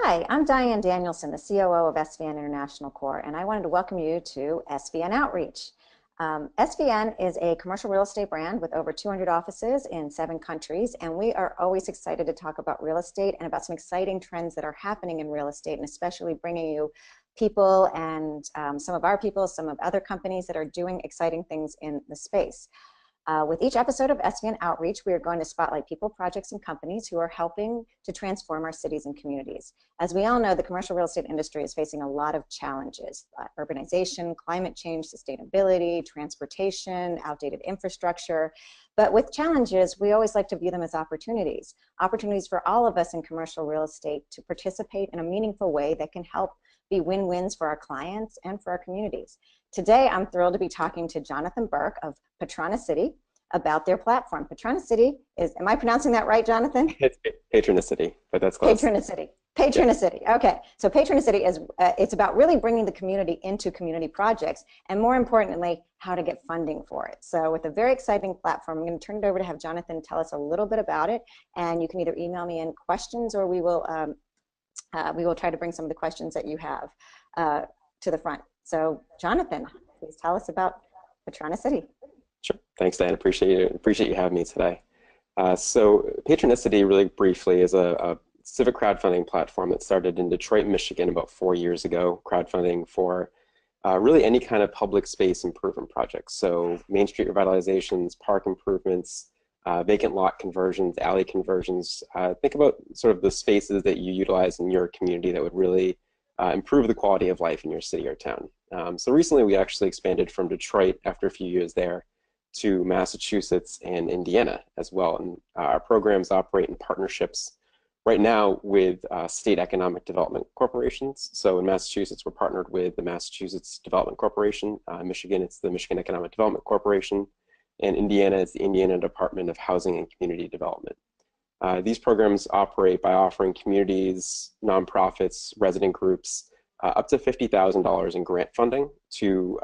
Hi, I'm Diane Danielson, the COO of SVN International Corps, and I wanted to welcome you to SVN Outreach. SVN is a commercial real estate brand with over 200 offices in 7 countries, and we are always excited to talk about real estate and about some exciting trends that are happening in real estate, and especially bringing you people and some of our people, some of other companies that are doing exciting things in the space. With each episode of SVN Outreach, we are going to spotlight people, projects, and companies who are helping to transform our cities and communities. As we all know, the commercial real estate industry is facing a lot of challenges: urbanization, climate change, sustainability, transportation, outdated infrastructure. But with challenges, we always like to view them as opportunities. Opportunities for all of us in commercial real estate to participate in a meaningful way that can help be win-wins for our clients and for our communities. Today, I'm thrilled to be talking to Jonathan Burke of Patronicity about their platform. Patronicity is, am I pronouncing that right, Jonathan? It's Patronicity, but that's close. Patronicity. Patronicity. Yeah. Okay. So Patronicity is it's about really bringing the community into community projects, and more importantly, how to get funding for it. So with a very exciting platform, I'm going to turn it over to have Jonathan tell us a little bit about it, and you can either email me in questions, or we will try to bring some of the questions that you have to the front. So Jonathan, please tell us about Patronicity. Sure. Thanks, Dan. Appreciate you having me today. So Patronicity, really briefly, is a civic crowdfunding platform that started in Detroit, Michigan about 4 years ago, crowdfunding for really any kind of public space improvement projects. So Main Street revitalizations, park improvements, vacant lot conversions, alley conversions. Think about sort of the spaces that you utilize in your community that would really improve the quality of life in your city or town. So recently we actually expanded from Detroit after a few years there to Massachusetts and Indiana as well. And our programs operate in partnerships right now with state economic development corporations. So in Massachusetts, we're partnered with the Massachusetts Development Corporation. In Michigan, it's the Michigan Economic Development Corporation. And Indiana is the Indiana Department of Housing and Community Development. These programs operate by offering communities, nonprofits, resident groups up to $50,000 in grant funding to,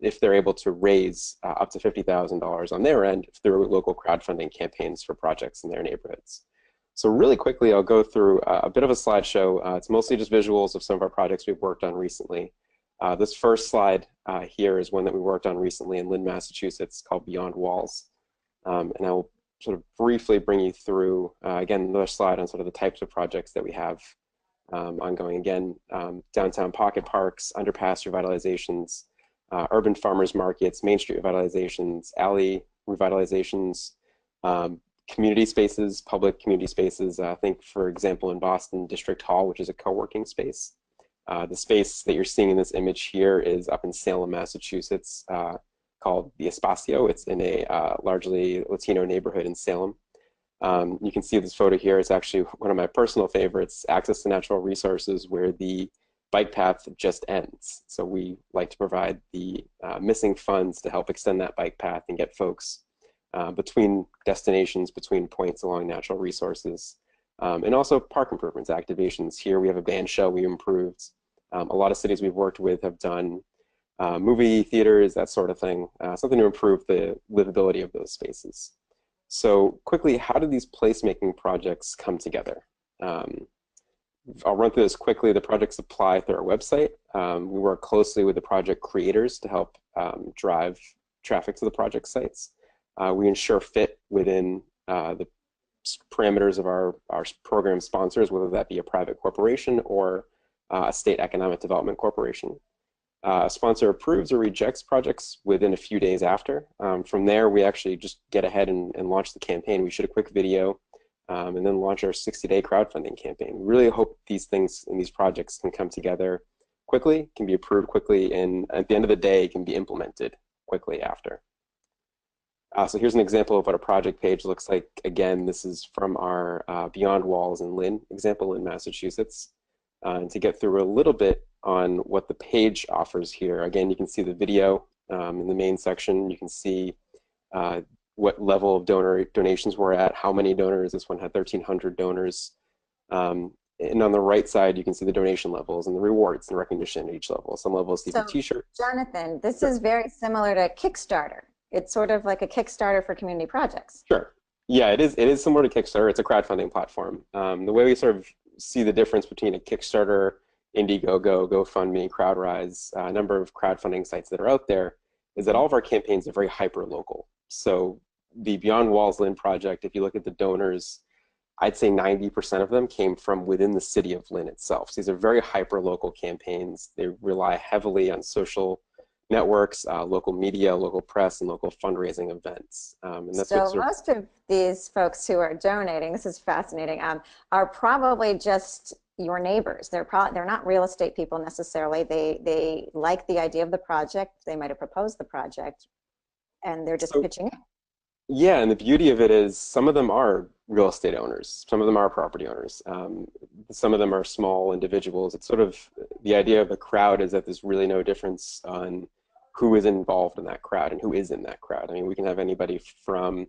if they're able to raise up to $50,000 on their end through local crowdfunding campaigns for projects in their neighborhoods. So really quickly, I'll go through a bit of a slideshow. It's mostly just visuals of some of our projects we've worked on recently. This first slide here is one that we worked on recently in Lynn, Massachusetts, called Beyond Walls. And I will sort of briefly bring you through, again, another slide on sort of the types of projects that we have ongoing. Again, downtown pocket parks, underpass revitalizations, urban farmers markets, Main Street revitalizations, alley revitalizations, community spaces, public community spaces. I think, for example, in Boston, District Hall, which is a co-working space. The space that you're seeing in this image here is up in Salem, Massachusetts, called the Espacio. It's in a largely Latino neighborhood in Salem. You can see this photo here. It's actually one of my personal favorites, access to natural resources, where the bike path just ends. So we like to provide the missing funds to help extend that bike path and get folks between destinations, between points along natural resources. And also park improvements, activations. Here we have a band shell we improved. A lot of cities we've worked with have done movie theaters, that sort of thing, something to improve the livability of those spaces. So quickly, how do these placemaking projects come together? I'll run through this quickly. The projects apply through our website. We work closely with the project creators to help drive traffic to the project sites. We ensure fit within the parameters of our program sponsors, whether that be a private corporation or a state economic development corporation. A sponsor approves or rejects projects within a few days after. From there, we actually just get ahead and launch the campaign. We shoot a quick video and then launch our 60-day crowdfunding campaign. We really hope these things in these projects can come together quickly, can be approved quickly, and at the end of the day, can be implemented quickly after. So here's an example of what a project page looks like. Again, this is from our Beyond Walls in Lynn example in Massachusetts. And to get through a little bit on what the page offers here, again, you can see the video in the main section. You can see what level of donations we're at, how many donors. This one had 1,300 donors. And on the right side, you can see the donation levels and the rewards and recognition at each level. Some levels give you t-shirts. Jonathan, this is very similar to Kickstarter. It's sort of like a Kickstarter for community projects. Sure. Yeah, it is similar to Kickstarter. It's a crowdfunding platform. The way we sort of see the difference between a Kickstarter, Indiegogo, GoFundMe, CrowdRise, a number of crowdfunding sites that are out there, is that all of our campaigns are very hyper-local. So the Beyond Walls Lynn project, if you look at the donors, I'd say 90% of them came from within the city of Lynn itself. So these are very hyper-local campaigns. They rely heavily on social networks, local media, local press, and local fundraising events. And that's what So sort of, most of these folks who are donating, this is fascinating, are probably just your neighbors. They're not real estate people necessarily. They like the idea of the project. They might have proposed the project, and they're just so pitching in. yeah, and the beauty of it is some of them are real estate owners, some of them are property owners, some of them are small individuals. It's sort of the idea of the crowd is that there's really no difference on who is involved in that crowd and who is in that crowd. I mean, we can have anybody from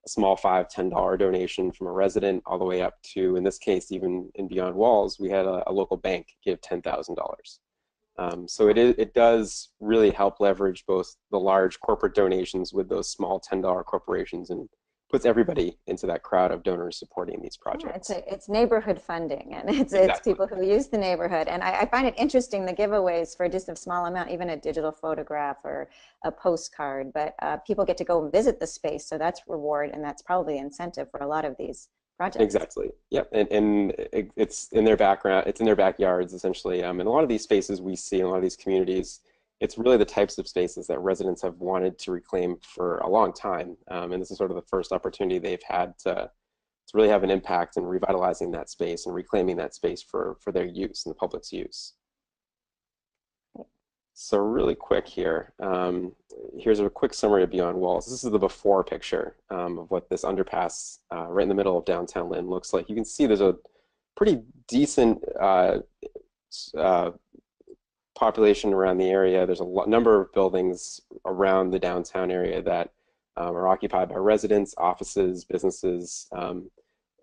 a small $5, $10 donation from a resident all the way up to, in this case, even in Beyond Walls, we had a local bank give $10,000. So it does really help leverage both the large corporate donations with those small $10 corporations and puts everybody into that crowd of donors supporting these Yeah, projects. it's neighborhood funding, and it's Exactly. people who use the neighborhood. And I find it interesting the giveaways for just a small amount, even a digital photograph or a postcard. But people get to go and visit the space, so that's reward, and that's probably incentive for a lot of these projects. Exactly. Yep. And it's in their background, it's in their backyards essentially. And a lot of these spaces we see in a lot of these communities, it's really the types of spaces that residents have wanted to reclaim for a long time. And this is sort of the first opportunity they've had to really have an impact in revitalizing that space and reclaiming that space for their use and the public's use. So really quick here, here's a quick summary of Beyond Walls. This is the before picture of what this underpass right in the middle of downtown Lynn looks like. You can see there's a pretty decent uh, population around the area. There's a number of buildings around the downtown area that are occupied by residents, offices, businesses.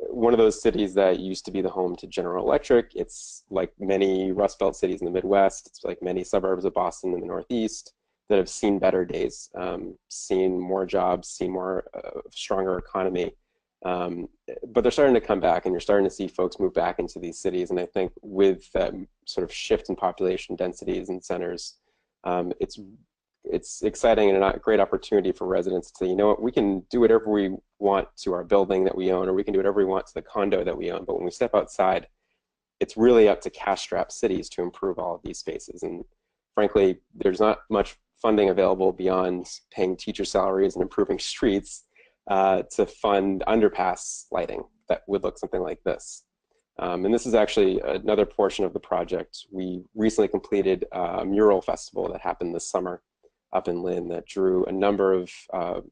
One of those cities that used to be the home to General Electric. It's like many Rust Belt cities in the Midwest. It's like many suburbs of Boston in the Northeast that have seen better days, seen more jobs, seen more stronger economy. But they're starting to come back, and you're starting to see folks move back into these cities. And I think with that sort of shift in population densities and centers, it's exciting and a great opportunity for residents to, you know what, we can do whatever we want to our building that we own, or we can do whatever we want to the condo that we own. But when we step outside, it's really up to cash-strapped cities to improve all of these spaces. And frankly, there's not much funding available beyond paying teacher salaries and improving streets to fund underpass lighting that would look something like this. And this is actually another portion of the project. We recently completed a mural festival that happened this summer up in Lynn that drew a number of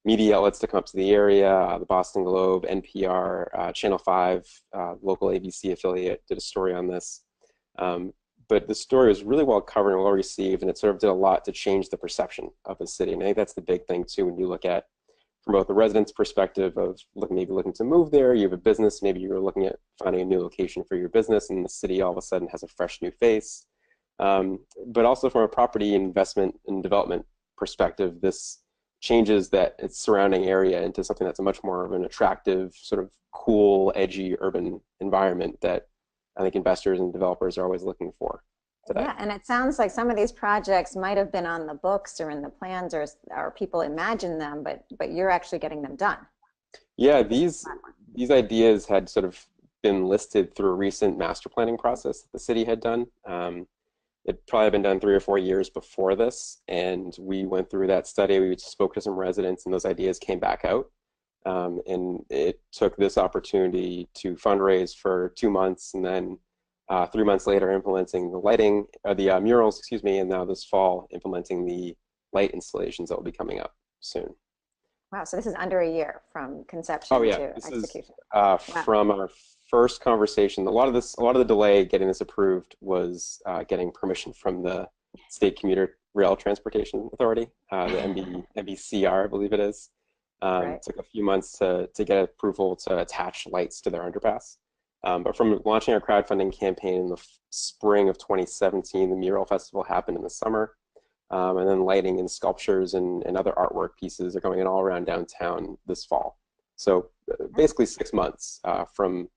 media outlets to come up to the area. The Boston Globe, NPR, Channel 5, local ABC affiliate did a story on this. But the story was really well covered and well received, and it sort of did a lot to change the perception of the city. And I think that's the big thing too when you look at from both the residents' perspective of maybe looking to move there, you have a business, maybe you're looking at finding a new location for your business, and the city all of a sudden has a fresh new face. But also from a property investment and development perspective, this changes that its surrounding area into something that's a much more of an attractive, sort of cool, edgy urban environment that I think investors and developers are always looking for today. Yeah, and it sounds like some of these projects might have been on the books or in the plans, or people imagine them, but you're actually getting them done. Yeah, these ideas had sort of been listed through a recent master planning process that the city had done. It probably been done 3 or 4 years before this, and we went through that study. We spoke to some residents, and those ideas came back out. And it took this opportunity to fundraise for 2 months, and then 3 months later, implementing the lighting, the murals, excuse me, and now this fall, implementing the light installations that will be coming up soon. Wow, so this is under a year from Oh conception yeah, to this is execution. Wow. from our first conversation. A lot of the delay getting this approved was getting permission from the State Commuter Rail Transportation Authority, the MBCR, I believe it is. Right. It took a few months to get approval to attach lights to their underpass. But from launching our crowdfunding campaign in the spring of 2017, the mural festival happened in the summer. And then lighting and sculptures and other artwork pieces are going in all around downtown this fall. So basically 6 months from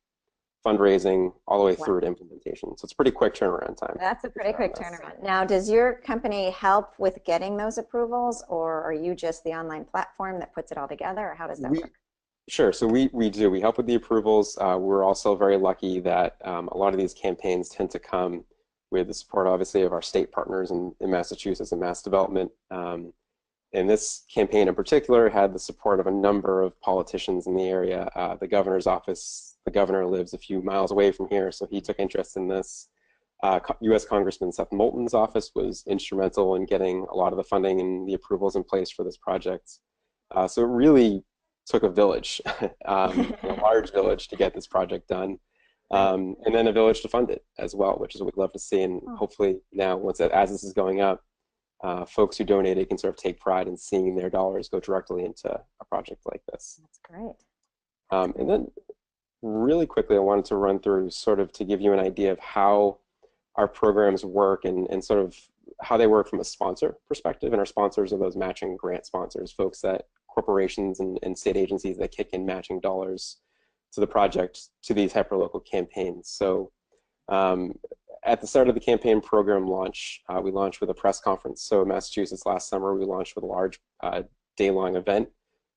fundraising, all the way Wow. through to implementation. So it's pretty quick turnaround time. That's a pretty quick turnaround. Now, does your company help with getting those approvals, or are you just the online platform that puts it all together, or how does that We work? Sure. So we do. We help with the approvals. We're also very lucky that a lot of these campaigns tend to come with the support, obviously, of our state partners in Massachusetts and Mass Development. And this campaign in particular had the support of a number of politicians in the area. The governor's office, the governor lives a few miles away from here, so he took interest in this. U.S. Congressman Seth Moulton's office was instrumental in getting a lot of the funding and the approvals in place for this project. So it really took a village, a large village to get this project done, Right. and then a village to fund it as well, which is what we'd love to see. And Oh, hopefully now, as this is going up, folks who donated can sort of take pride in seeing their dollars go directly into a project like this. that's great. That's And great. then really quickly, I wanted to run through sort of to give you an idea of how our programs work and sort of how they work from a sponsor perspective. And our sponsors are those matching grant sponsors, folks that corporations and state agencies that kick in matching dollars to the project to these hyperlocal campaigns. So um, at the start of the campaign program launch, we launched with a press conference. So in Massachusetts last summer, we launched with a large day-long event,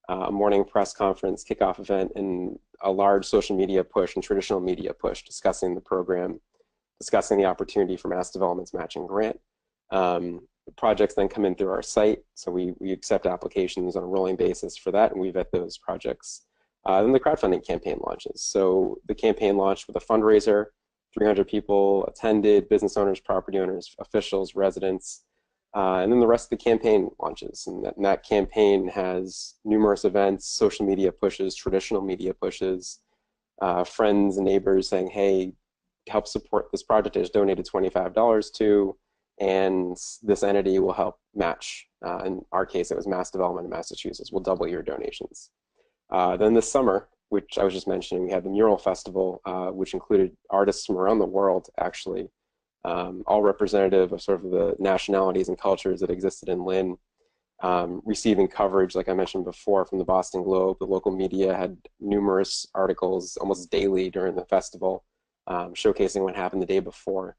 a morning press conference, kickoff event, and a large social media push and traditional media push discussing the program, discussing the opportunity for Mass Development's matching grant. The projects then come in through our site, so we accept applications on a rolling basis for that, and we vet those projects. Then the crowdfunding campaign launches. So the campaign launched with a fundraiser. 300 people attended, business owners, property owners, officials, residents, and then the rest of the campaign launches. And that campaign has numerous events, social media pushes, traditional media pushes, friends and neighbors saying, hey, help support this project. I just donated $25 to, and this entity will help match. In our case, it was Mass Development in Massachusetts. We'll double your donations. Then this summer, which I was just mentioning, we had the Mural Festival, which included artists from around the world, actually, all representative of sort of the nationalities and cultures that existed in Lynn, receiving coverage, like I mentioned before, from the Boston Globe. The local media had numerous articles almost daily during the festival, showcasing what happened the day before,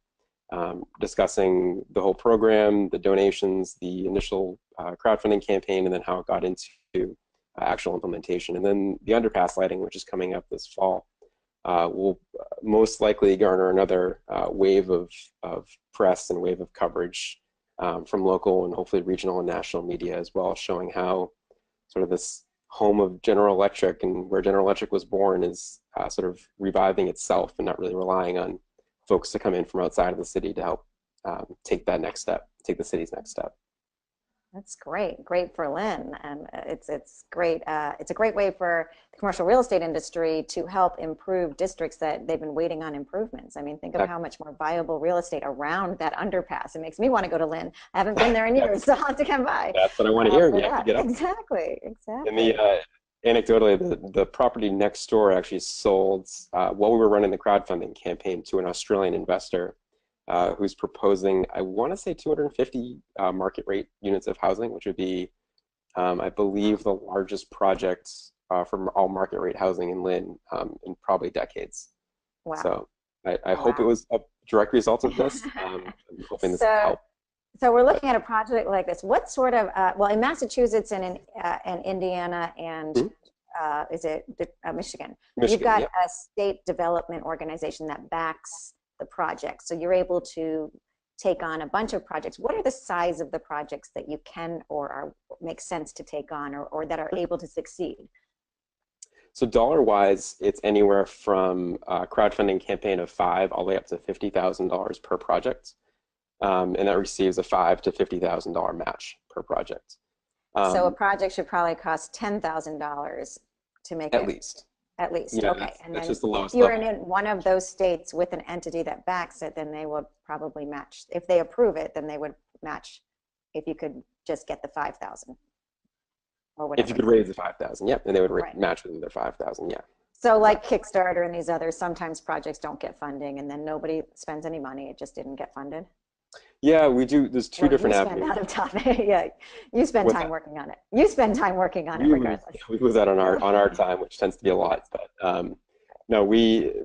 discussing the whole program, the donations, the initial crowdfunding campaign, and then how it got into actual implementation. And then the underpass lighting, which is coming up this fall, will most likely garner another wave of press and wave of coverage from local and hopefully regional and national media as well, showing how sort of this home of General Electric and where General Electric was born is sort of reviving itself and not really relying on folks to come in from outside of the city to help take that next step, take the city's next step. That's great. Great for Lynn, and it's great. It's a great way for the commercial real estate industry to help improve districts that they've been waiting on improvements. I mean, think of how much more viable real estate around that underpass. It makes me want to go to Lynn. I haven't been there in years, so I'll have to come by That's what I want to hear. for You have to that. get up. Exactly. And the Exactly. anecdotally, the property next door actually sold while we were running the crowdfunding campaign to an Australian investor who's proposing, I want to say 250 market rate units of housing, which would be, I believe, the largest project from all market rate housing in Lynn in probably decades. Wow. So I hope it Wow. was a direct result of this. I'm hoping this So, helped. so we're But looking at a project like this. What sort of, well, in Massachusetts and in Indiana and hmm, is it Michigan? You've Michigan, got yep. a state development organization that backs the project. So you're able to take on a bunch of projects. What are the size of the projects that you can or are make sense to take on or that are able to succeed? So dollar-wise, it's anywhere from a crowdfunding campaign of 5 all the way up to $50,000 per project. And that receives a $5,000 to $50,000 match per project, So a um, project should probably cost $10,000 to make at it least. at least. Yeah, Okay. And that's then just the if lowest you're in level. one of those states with an entity that backs it, then they will probably match. If they approve it, then they would match if you could just get the 5,000 or If you whatever. could raise the 5,000, yep, and they would Right. match with their 5,000. Yeah, So like exactly. Kickstarter and these others, sometimes projects don't get funding and then nobody spends any money. It just didn't get funded. Yeah, we do. There's two Or you different spend avenues. out of time. Yeah, you spend What's time that? working on it. You spend time working on it We lose regardless. we lose that on our time, which tends to be a lot. But No,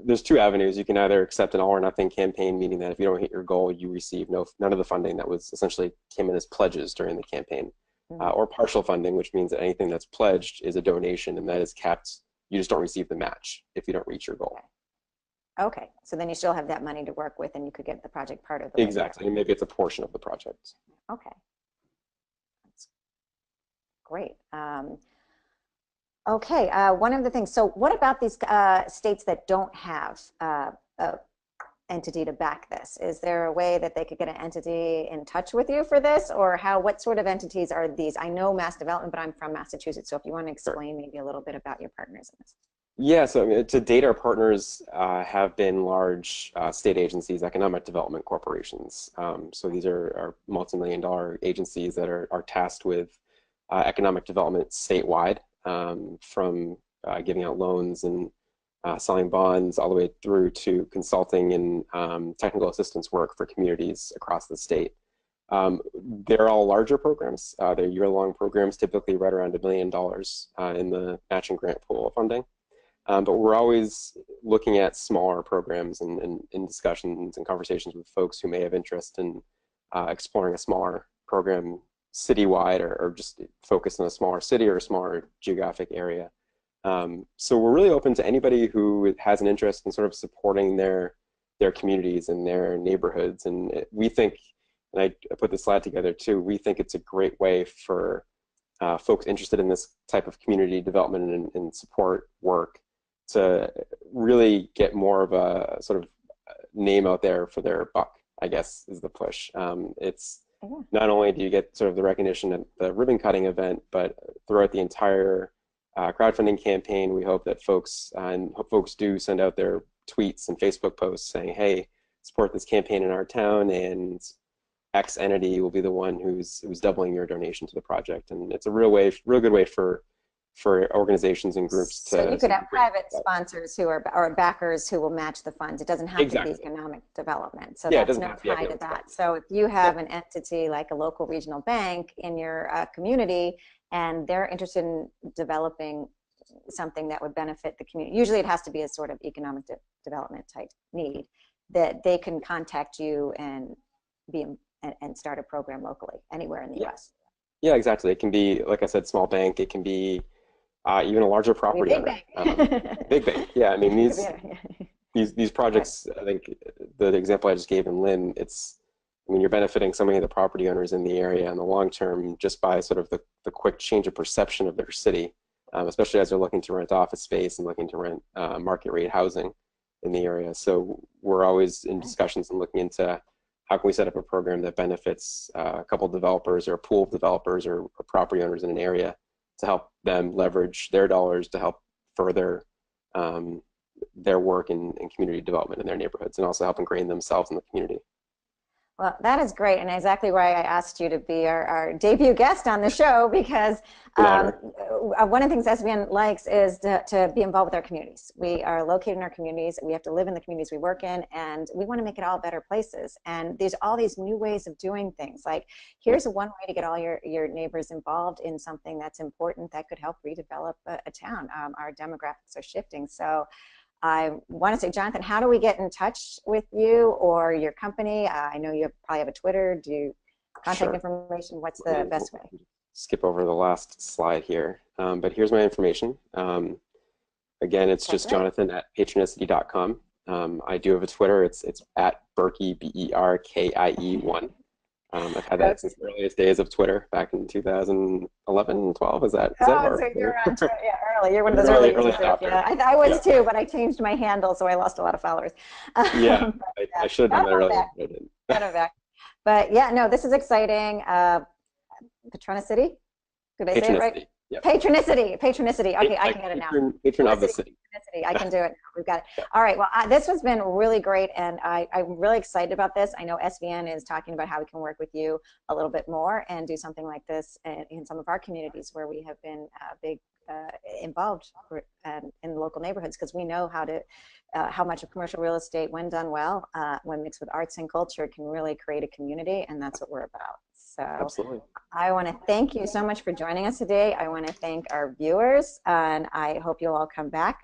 there's two avenues. You can either accept an all or nothing campaign, meaning that if you don't hit your goal, you receive none of the funding that was essentially came in as pledges during the campaign, Mhm. or partial funding, which means that anything that's pledged is a donation, and that is capped. You just don't receive the match if you don't reach your goal. Okay. Okay, so then you still have that money to work with, and you could get the project part of the way there. Exactly, and maybe it's a portion of the project. Okay, that's great. Okay, one of the things, so what about these states that don't have a entity to back this? Is there a way that they could get an entity in touch with you for this, or what sort of entities are these? I know mass development, but I'm from Massachusetts, so if you want to Sure. explain maybe a little bit about your partners in this. Yeah, so I mean, to date, our partners have been large state agencies, economic development corporations. So these are multi-million-dollar agencies that are tasked with economic development statewide, from giving out loans and selling bonds all the way through to consulting and technical assistance work for communities across the state. They're all larger programs. They're year-long programs, typically right around $1 million in the matching grant pool of funding. But we're always looking at smaller programs and in discussions and conversations with folks who may have interest in exploring a smaller program citywide, or just focused on a smaller city or a smaller geographic area. So we're really open to anybody who has an interest in sort of supporting their communities and their neighborhoods. And we think, and I put the slide together too, we think it's a great way for folks interested in this type of community development and support work to really get more of a sort of name out there for their buck, I guess, is the push. It's Yeah. not only do you get sort of the recognition at the ribbon cutting event, but throughout the entire crowdfunding campaign, we hope that folks do send out their tweets and Facebook posts saying, "Hey, support this campaign in our town, and X entity will be the one who's doubling your donation to the project." And it's a real good way for organizations and groups So you to could sort have of bring private that. sponsors who are, or backers who will match the funds. It doesn't have to be Exactly. economic development. So Yeah, it that's doesn't no have to be tie to economic that. development. So if you Yeah, have an entity like a local regional bank in your community and they're interested in developing something that would benefit the community, usually it has to be a sort of economic development type need, that they can contact you and be and start a program locally anywhere in the yeah, US. yeah, exactly. It can be, like I said, small bank. It can be even a larger Could be a property big owner. bank. Big bank. Yeah, I mean It could be these good. projects. I think the example I just gave in Lynn, I mean, you're benefiting so many of the property owners in the area in the long term just by sort of the quick change of perception of their city, especially as they're looking to rent office space and looking to rent market rate housing in the area. So we're always in discussions and looking into how can we set up a program that benefits a couple developers or a pool of developers or property owners in an area to help them leverage their dollars to help further um, their work in community development in their neighborhoods, and also help ingrain themselves in the community. Well, that is great, and exactly why I asked you to be our debut guest on the show, because An honor. one of the things SVN likes is to be involved with our communities. We are located in our communities. We have to live in the communities we work in, and we want to make it all better places. And there's all these new ways of doing things. Like, here's one way to get all your neighbors involved in something that's important that could help redevelop a town. Our demographics are shifting. So I want to say, Jonathan, how do we get in touch with you or your company? I know you probably have a Twitter. Do you contact Sure. information? What's Let the me best way? skip over the last slide here. But here's my information. Again, it's Okay, just great. Jonathan@patronicity.com. I do have a Twitter. It's at Berkey, BERKIE1. I've had that since the earliest days of Twitter back in 2011, 12. Is that Oh, far? so you're on Twitter, yeah, early. You're one of those early Early users. adopter. Yeah, I was Yeah. too, but I changed my handle, so I lost a lot of followers. Yeah. But, I should have done got that them earlier, back. but I didn't. Got them back. But yeah, no, this is exciting. Patronicity? Did I say it right? Patronicity. Yep. Patronicity. Okay, I Like can get it now. patron of the city. Patronicity. I can do it. We've got it. Yeah. All right. Well, this has been really great, and I'm really excited about this. I know SVN is talking about how we can work with you a little bit more and do something like this in some of our communities where we have been big involved in local neighborhoods, because we know how much of commercial real estate, when done well, when mixed with arts and culture, can really create a community, and that's what we're about. So Absolutely. I want to thank you so much for joining us today. I want to thank our viewers, and I hope you'll all come back.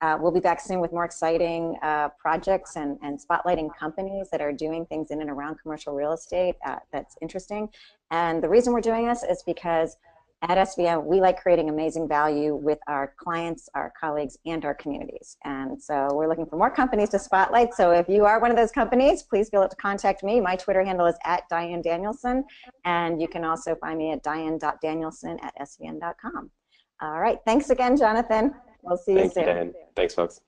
We'll be back soon with more exciting projects and spotlighting companies that are doing things in and around commercial real estate that's interesting. And the reason we're doing this is because at SVN, we like creating amazing value with our clients, our colleagues, and our communities. And so we're looking for more companies to spotlight. So if you are one of those companies, please feel free to contact me. My Twitter handle is @DianeDanielson. And you can also find me at diane.danielson@svn.com. All right. Thanks again, Jonathan. We'll see you Thank you, soon. Dan. Thanks, folks.